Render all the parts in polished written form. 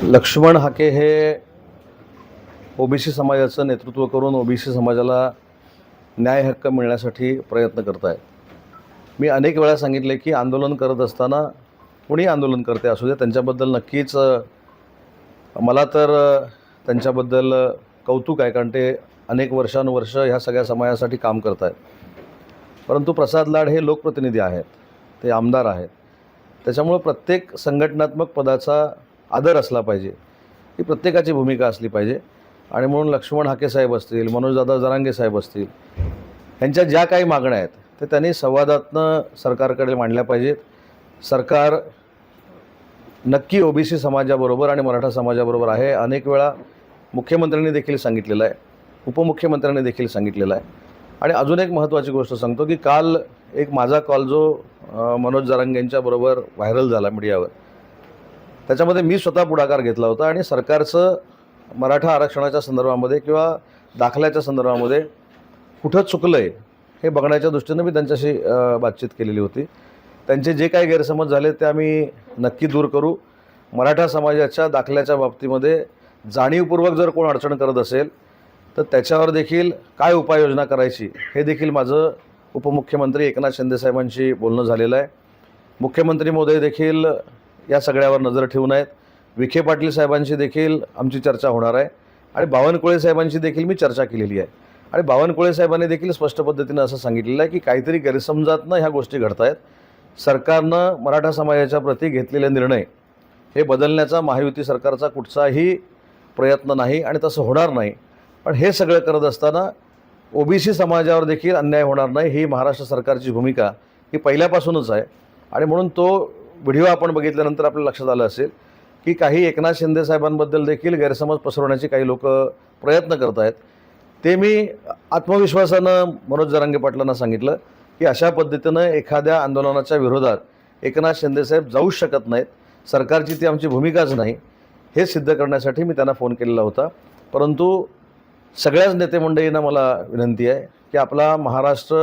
लक्ष्मण हाके हे ओबीसी समाजाचं नेतृत्व करून ओबीसी समाजाला न्याय हक्क मिळण्यासाठी प्रयत्न करत आहेत. मी अनेक वेळा सांगितले की आंदोलन करत असताना कोणी आंदोलन करते असू दे, त्यांच्याबद्दल नक्कीच मला तर त्यांच्याबद्दल कौतुक आहे, कारण ते अनेक वर्षानुवर्ष ह्या सगळ्या समाजासाठी काम करत आहेत. परंतु प्रसाद लाड हे लोकप्रतिनिधी आहेत, ते आमदार आहेत. त्याच्यामुळं प्रत्येक संघटनात्मक पदाचा आदर असला पाहिजे, ही प्रत्येकाची भूमिका असली पाहिजे. आणि म्हणून लक्ष्मण हाके साहेब असतील, मनोजदादा जरांगे साहेब असतील, ह्यांच्या ज्या काही मागण्या आहेत ते त्यांनी संवादातनं सरकारकडे मांडल्या पाहिजेत. सरकार नक्की ओबीसी समाजाबरोबर आणि मराठा समाजाबरोबर आहे. अनेक वेळा मुख्यमंत्र्यांनी देखील सांगितलेलं आहे, उपमुख्यमंत्र्यांनी देखील सांगितलेलं आहे. आणि अजून एक महत्त्वाची गोष्ट सांगतो की काल एक माझा कॉल जो मनोज जरांगेंच्याबरोबर व्हायरल झाला मीडियावर, त्याच्यामध्ये मी स्वतः पुढाकार घेतला होता आणि सरकारचं मराठा आरक्षणाच्या संदर्भामध्ये किंवा दाखल्याच्या संदर्भामध्ये कुठं चुकलं आहे हे बघण्याच्या दृष्टीनं मी त्यांच्याशी बातचीत केलेली होती. त्यांचे जे काही गैरसमज झाले ते आम्ही नक्की दूर करू. मराठा समाजाच्या दाखल्याच्या बाबतीमध्ये जाणीवपूर्वक जर कोण अडचण करत असेल तर त्याच्यावर देखील काय उपाययोजना करायची हे देखील माझं उपमुख्यमंत्री एकनाथ शिंदे साहेबांशी बोलणं झालेलं आहे. मुख्यमंत्री महोदय देखील या सगळ्यावर नजर ठेवून आहेत. विखे पाटील साहेबांशी देखील आमची चर्चा होणार आहे आणि बावनकुळे साहेबांशी देखील मी चर्चा केलेली आहे. आणि बावनकुळे साहेबांनी देखील स्पष्ट पद्धतीनं असं सांगितलेलं आहे की काहीतरी गैरसमजातनं ह्या गोष्टी घडत आहेत. सरकारनं मराठा समाजाच्या प्रती घेतलेले निर्णय हे बदलण्याचा महायुती सरकारचा कुठचाही प्रयत्न नाही आणि तसं होणार नाही. पण हे सगळं करत असताना ओबीसी समाजावर देखील अन्याय होणार नाही ही महाराष्ट्र सरकारची भूमिका ही पहिल्यापासूनच आहे. आणि म्हणून तो व्हिडिओ आपण बघितल्यानंतर आपल्या लक्षात आलं असेल की काही एकनाथ शिंदे साहेबांबद्दल देखील गैरसमज पसरवण्याचे काही लोक प्रयत्न करत आहेत. ते मी आत्मविश्वासानं मनोज जरांगे पाटलांना सांगितलं की अशा पद्धतीनं एखाद्या आंदोलनाच्या विरोधात एकनाथ शिंदे साहेब जाऊच शकत नाहीत. सरकारची ती आमची भूमिकाच नाही हे सिद्ध करण्यासाठी मी त्यांना फोन केलेला होता. परंतु सगळ्याच नेते मंडळींना मला विनंती आहे की आपला महाराष्ट्र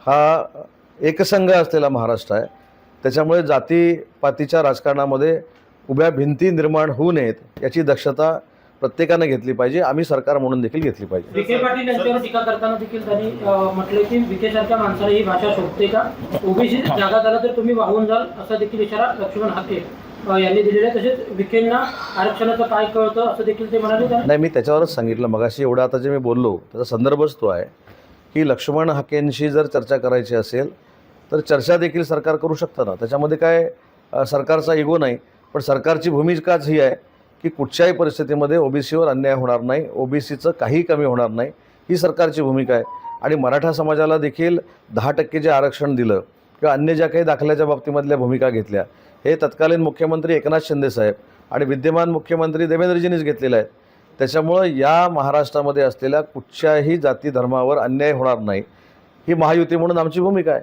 हा एकसंघ असलेला महाराष्ट्र आहे. त्याच्यामुळे जातीपातीच्या राजकारणामध्ये उभ्या भिंती निर्माण होऊ नयेत याची दक्षता प्रत्येकाने घेतली पाहिजे. आम्ही सरकार म्हणून देखील घेतली पाहिजे. विखे पाटील यांच्यावर टीका करताना देखील त्यांनी म्हटले की विखेसारख्या माणसाला ही भाषा शोभते का, ओबीसी जागा झाला तर तुम्ही वाहून जाल असा देखील इशारा लक्ष्मण हाके यांनी दिलेला आहे. तसेच विखेंना आरक्षणाचं काय कळतं असं देखील ते म्हणाले. नाही, मी त्याच्यावरच सांगितलं मगाशी. एवढं आता जे मी बोललो त्याचा संदर्भच तो आहे की लक्ष्मण हाकेंशी जर चर्चा करायची असेल तर चर्चा देखील सरकार करू शकतं ना. त्याच्यामध्ये काय सरकारचा इगो नाही, पण सरकारची भूमिकाच ही आहे की कुठच्याही परिस्थितीमध्ये ओबीसीवर अन्याय होणार नाही, ओबीसीचं काही कमी होणार नाही, ही सरकारची भूमिका आहे. आणि मराठा समाजाला देखील 10% जे आरक्षण दिलं किंवा अन्य ज्या काही दाखल्याच्या बाबतीमधल्या भूमिका घेतल्या हे तत्कालीन मुख्यमंत्री एकनाथ शिंदे साहेब आणि विद्यमान मुख्यमंत्री देवेंद्रजींनीच घेतलेलं आहे. त्याच्यामुळं या महाराष्ट्रामध्ये असलेल्या कुठच्याही जाती धर्मावर अन्याय होणार नाही ही महायुती म्हणून आमची भूमिका आहे.